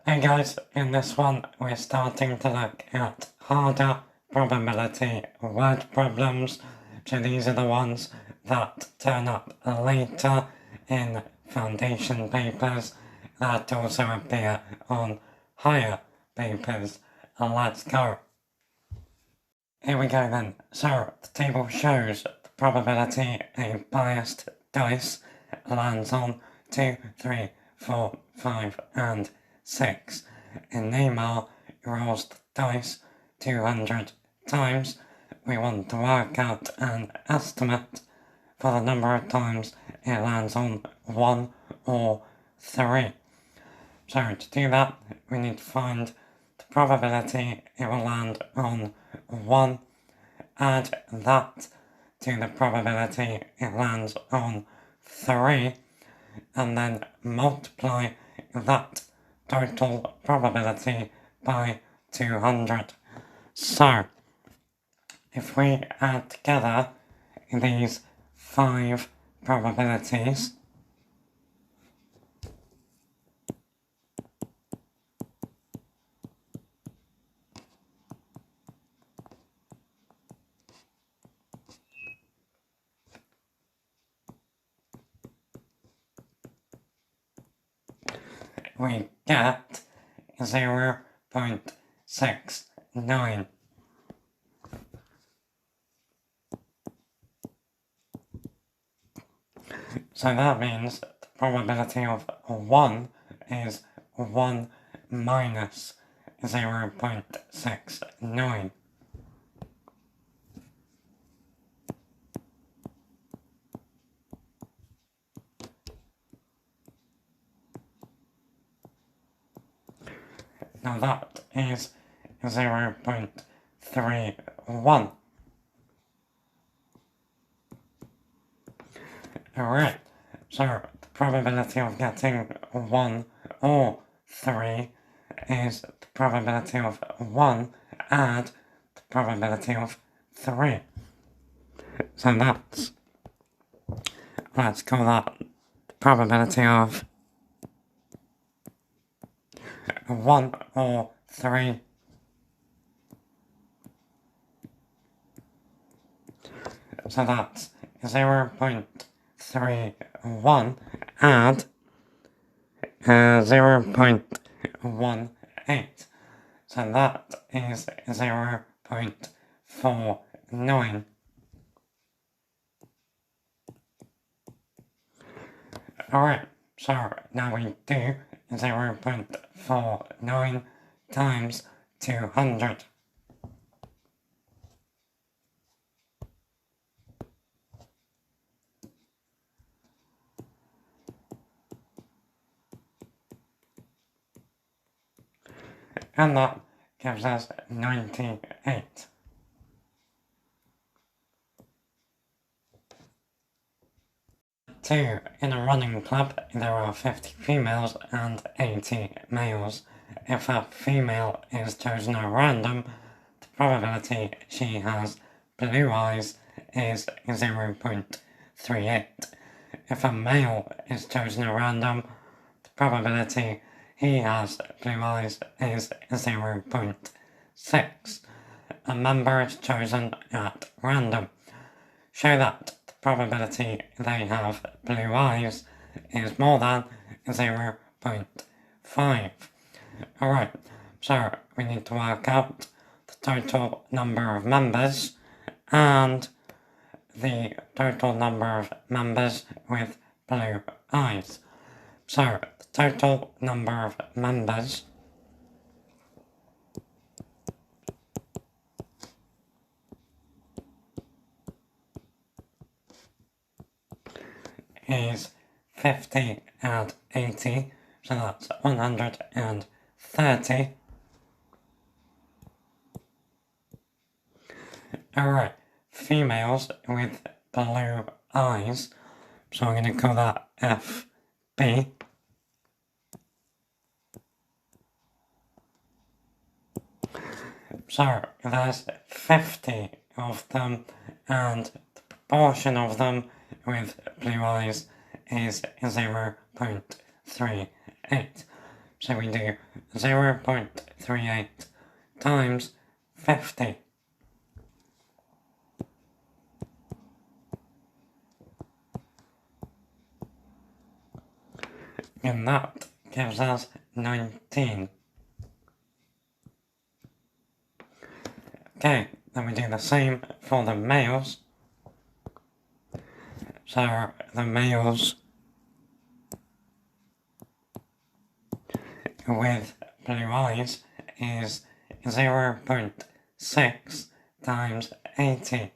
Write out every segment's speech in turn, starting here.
Hey guys, in this one we're starting to look at harder probability word problems. So these are the ones that turn up later in foundation papers that also appear on higher papers. Let's go. Here we go then. So the table shows the probability a biased dice lands on 2, 3, 4, 5 and 6. In Neymar rolls the dice 200 times. We want to work out an estimate for the number of times it lands on 1 or 3. So to do that, we need to find the probability it will land on 1, add that to the probability it lands on 3, and then multiply that total probability by 200. So, if we add together these 5 probabilities, we get 0.69. So that means the probability of 1 is 1 minus 0.69. Now that is 0.31. Alright, so the probability of getting 1 or 3 is the probability of 1 add the probability of 3. So let's call that the probability of 1 or 3. So that's 0.31 add 0.18. So that is 0.49. Alright, so now we do 0.49 times 200. And that gives us 98. Two, in a running club, there are 50 females and 80 males. If a female is chosen at random, the probability she has blue eyes is 0.38. If a male is chosen at random, the probability he has blue eyes is 0.6. A member is chosen at random. Show that the probability they have blue eyes is more than 0.5. Alright, so we need to work out the total number of members and the total number of members with blue eyes. So, the total number of members is 50 and 80, so that's 130. Alright, females with blue i's. So I'm going to call that FB. So there's 50 of them, and the proportion of them with blue eyes is 0.38. So we do 0.38 times 50. And that gives us 19. Okay, then we do the same for the males. So the males with blue eyes is 0.6 times 80.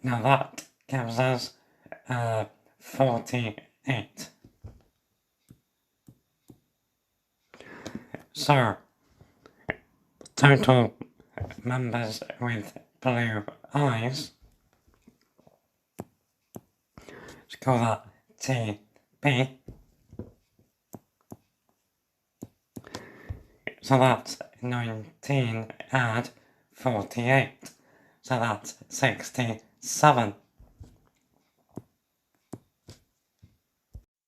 Now that gives us 48. So, total members with blue eyes, let's call that TB. So that's 19 add 48. So that's 67.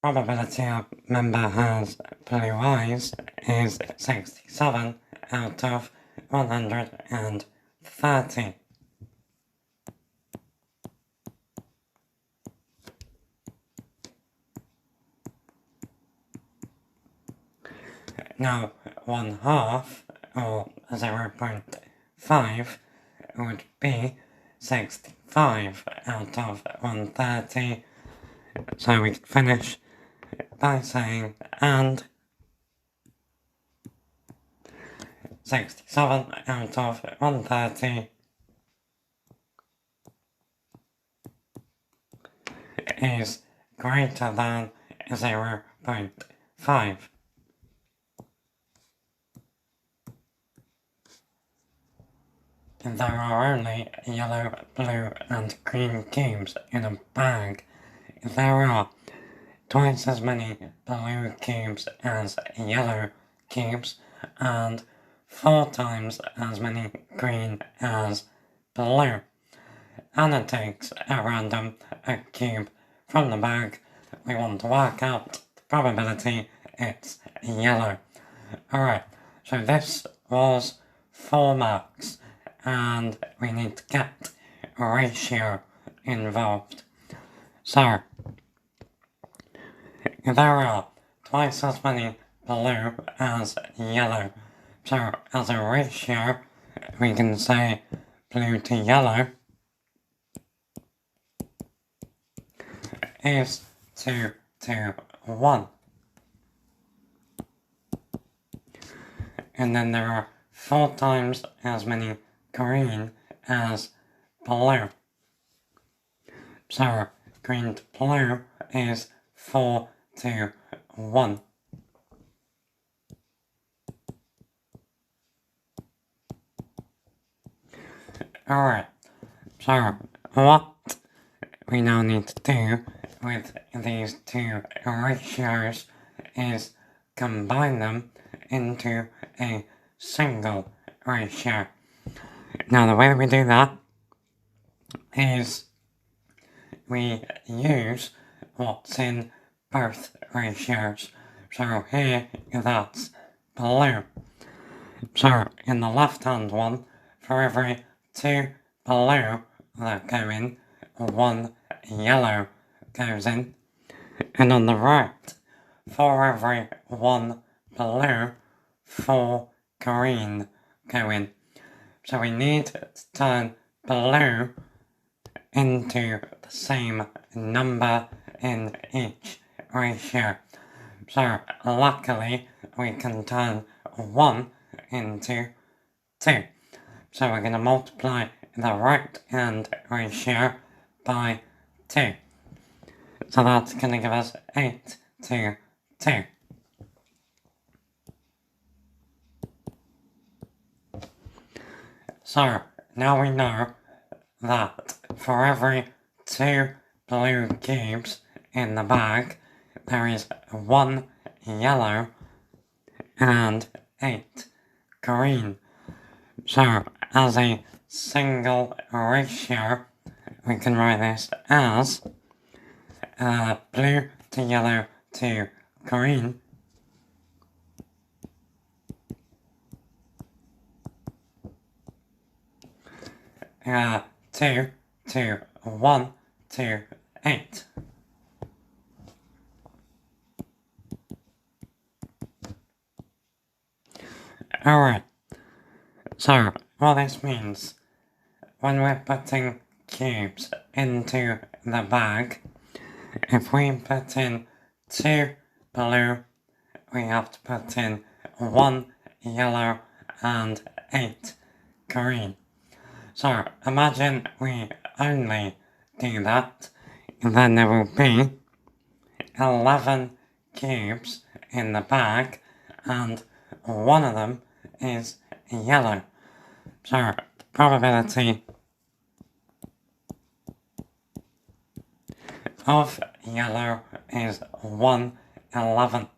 Probability a member has blue eyes is 67 out of 130. Now, 1/2 or 0.5 would be 65 out of 130. So we can finish by saying and 67 out of 130 is greater than 0.5. There are only yellow, blue and green cubes in a bag. There are twice as many blue cubes as yellow cubes and 4 times as many green as blue. Anna takes at random a cube from the bag. We want to work out the probability it's yellow. Alright, so this was 4 marks and we need to get a ratio involved. So, there are twice as many blue as yellow. So, as a ratio, we can say blue to yellow is 2 to 1. And then there are 4 times as many green as blue. So, green to blue is 4 to 1. Alright, so what we now need to do with these two ratios is combine them into a single ratio. Now the way that we do that is we use what's in both ratios. So here that's blue. So in the left hand one, for every 2 blue that go in, 1 yellow goes in. And on the right, for every 1 blue, 4 green go in. So we need to turn blue into the same number in each ratio. So luckily we can turn 1 into 2. So we're going to multiply the right hand ratio by 2. So that's going to give us 8 to 2. So now we know that for every 2 blue cubes in the bag, there is 1 yellow and 8 green. So as a single ratio, we can write this as blue to yellow to green. Two to 1 to 8. Alright, so what this means, when we're putting cubes into the bag, if we put in 2 blue, we have to put in 1 yellow and 8 green. So imagine we only do that, and then there will be 11 cubes in the bag, and one of them is yellow. So the probability of yellow is 1/11.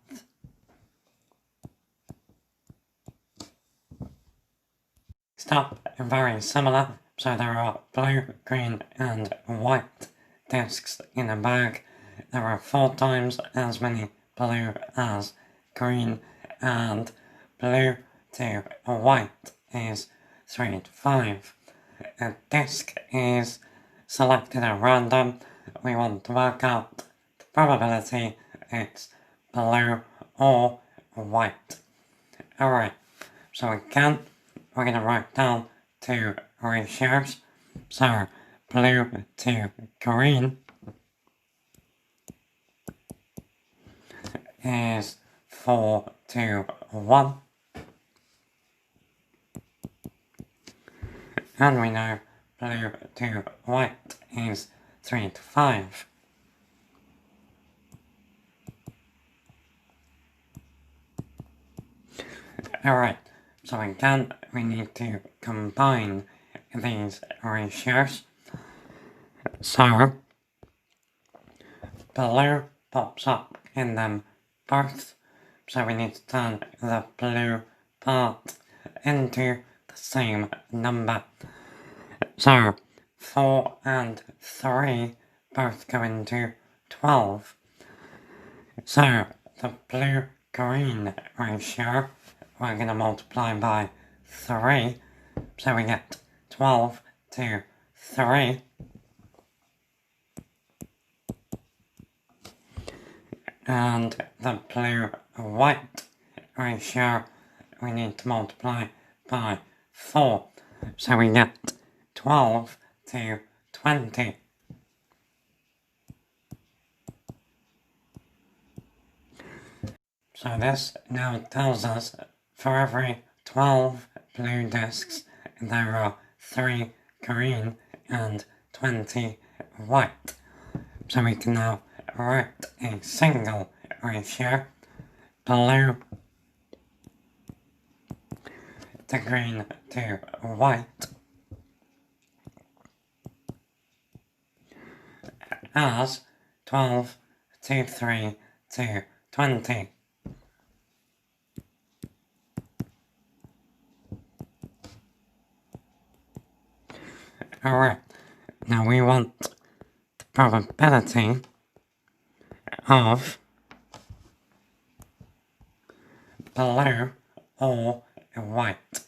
Next up, very similar, so there are blue, green and white discs in a bag. There are 4 times as many blue as green, and blue to white is 3 to 5. A disc is selected at random. We want to work out the probability it's blue or white. Alright, so again, we're going to write down 2 ratios. So blue to green is 4 to 1. And we know blue to white is 3 to 5. Alright, so again, we need to combine these ratios. So blue pops up in them both, so we need to turn the blue part into the same number. So 4 and 3 both go into 12. So the blue-green ratio, we're going to multiply by 3, so we get 12 to 3. And the blue-white ratio, we need to multiply by 4, so we get 12 to 20. So this now tells us for every 12 blue discs, there are 3 green and 20 white. So we can now write a single ratio, blue to green to white, as 12 to 3 to 20. Alright, now we want the probability of blue or white.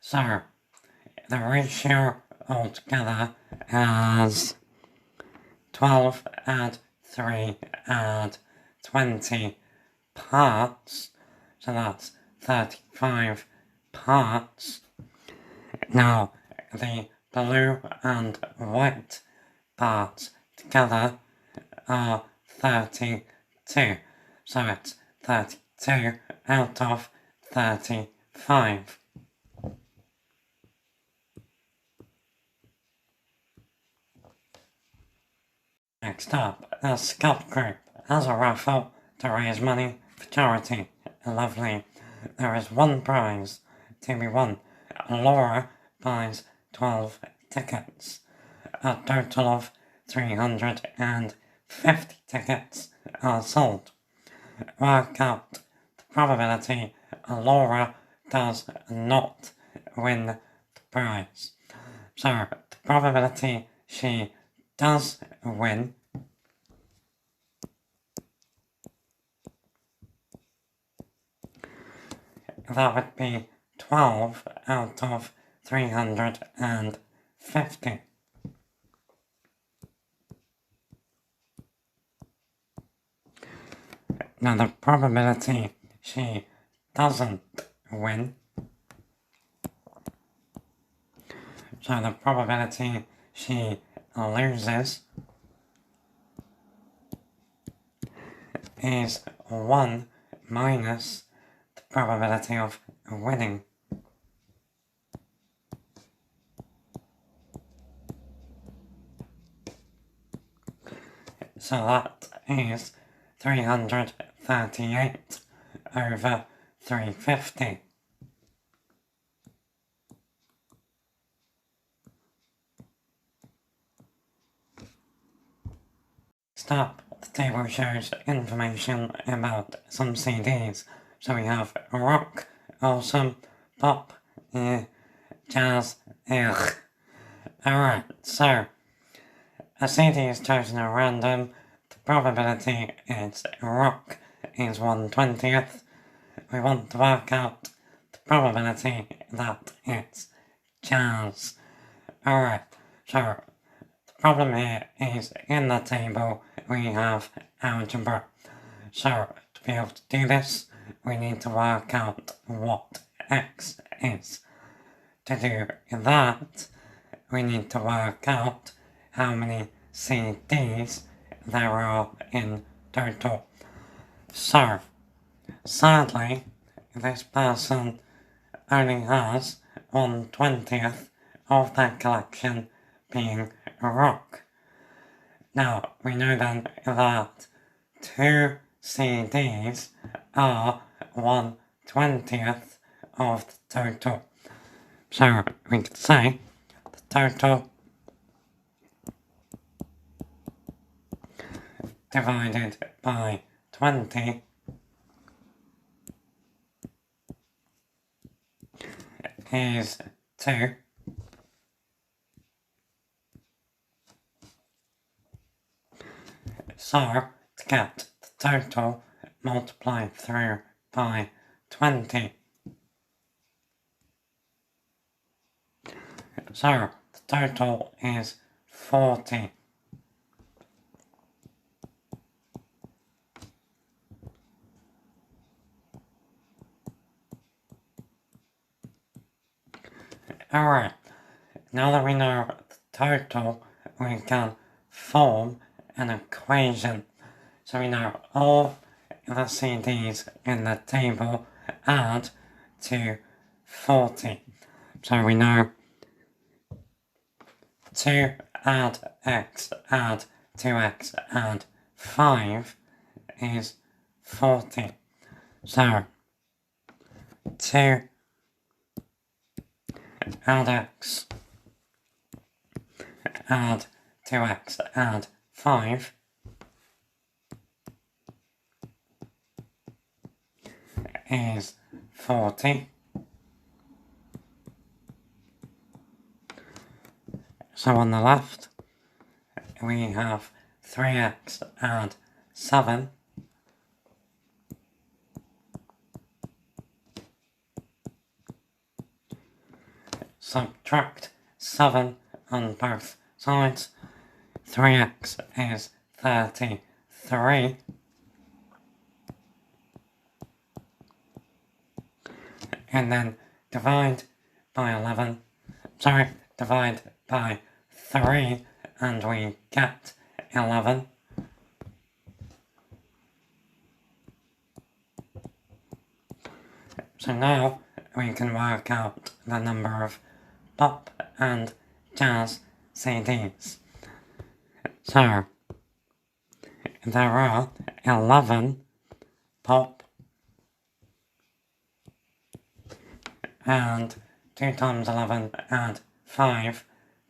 So, the ratio altogether is 12 add 3 add 20 parts, so that's 35 parts. Now, the blue and white parts together are 32, so it's 32 out of 35. Next up, the subgroup as a raffle to raise money for charity. Lovely. There is one prize to be won. Laura buys 12 tickets. A total of 350 tickets are sold. Work out the probability Laura does not win the prize. So, the probability she does win that would be 12 out of 350. Now the probability she doesn't win, so the probability she loses is 1 minus the probability of winning. So that is 338 over 350. Next up, the table shows information about some CDs. So we have rock, awesome, pop, jazz, Alright, so a CD is chosen at random. The probability is rock is 1/20th. We want to work out the probability that it's jazz. Alright, so the problem here is in the table we have algebra. So to be able to do this, we need to work out what x is. To do that, we need to work out how many CDs there are in total. So, sadly, this person only has 1/20th of their collection being rock. Now, we know then that 2 CDs are 1/20th of the total. So, we could say the total divided by 20 is 2. So, to get the total, multiply through by 20. So, the total is 40. Alright, now that we know the total, we can form an equation. So we know all the CDs in the table add to 40. So we know 2 add x add 2x add 5 is 40. So 2 add x add 2x add 5 is 40. So on the left we have 3x add 7 subtract 7 on both sides. 3x is 33 and then divide by 11, divide by 3 and we get 11. So now we can work out the number of pop and jazz CDs. So there are 11 pop, and 2 times 11 add 5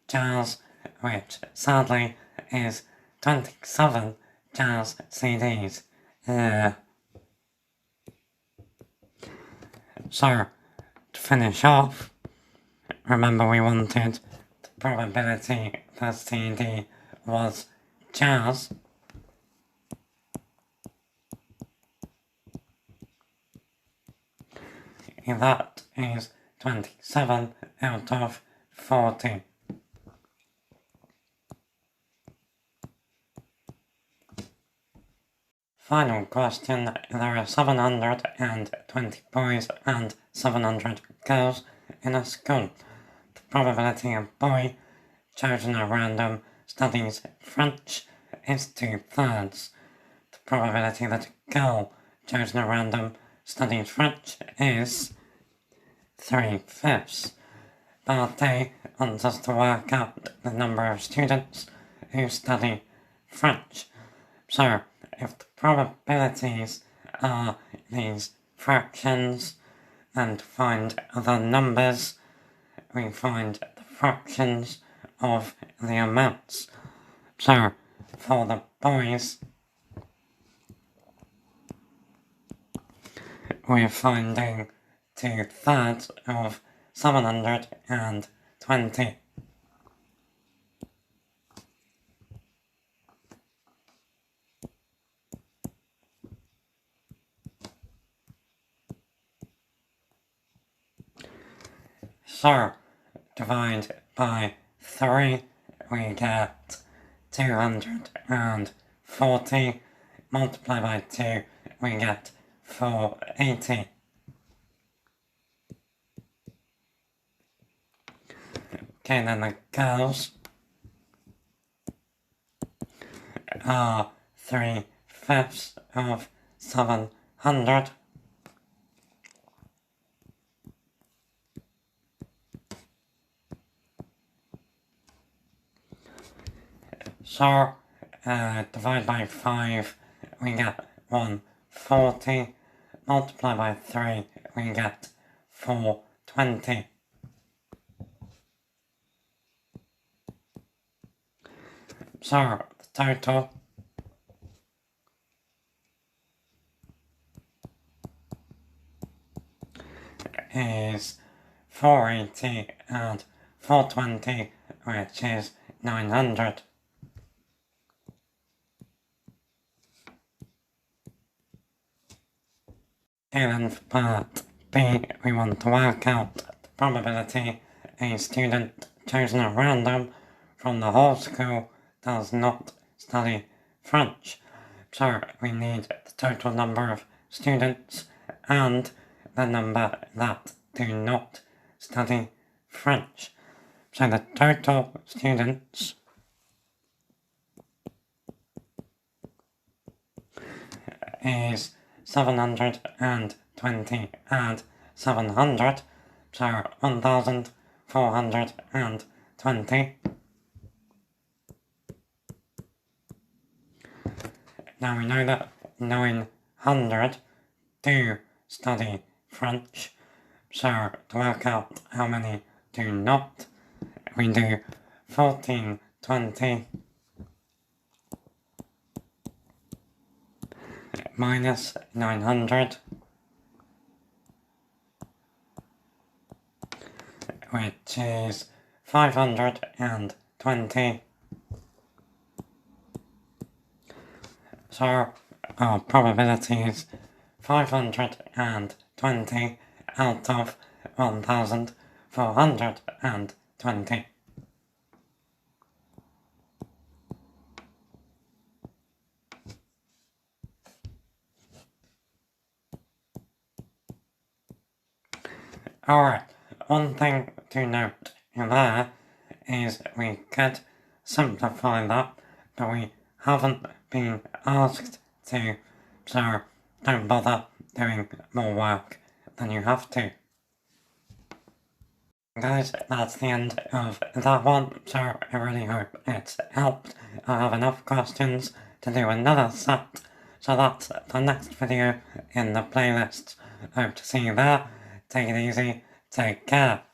jazz, which sadly is 27 jazz CDs. So, to finish off, remember we wanted the probability the CD was jazz. That is 27 out of 40. Final question, there are 720 boys and 700 girls in a school. The probability a boy chosen at random studies French is 2/3. The probability that a girl chosen at random studies French is 3/5. Barthé wants us to work out the number of students who study French. So, if the probabilities are these fractions and find the numbers, we find the fractions of the amounts. So, for the boys, we're finding 2/3 of 720. So, divide by 3, we get 240. Multiply by 2, we get 480. Okay, then the girls are 3/5 of 700. So, divide by 5, we get 140. Multiply by 3, we get 420. So, the total is 480 and 420, which is 900. And for part B, we want to work out the probability a student chosen at random from the whole school does not study French. So we need the total number of students and the number that do not study French. So the total students is 720 and 700, so 1,420. Now we know that 900 do study French, so to work out how many do not, we do 1420 minus 900, which is 520. So our probability is 520 out of 1,420. Alright, one thing to note there is we could simplify that, but we haven't been asked to, so don't bother doing more work than you have to. Guys, that's the end of that one, so I really hope it's helped. I have enough questions to do another set. So that's the next video in the playlist. Hope to see you there. Take it easy. Take care.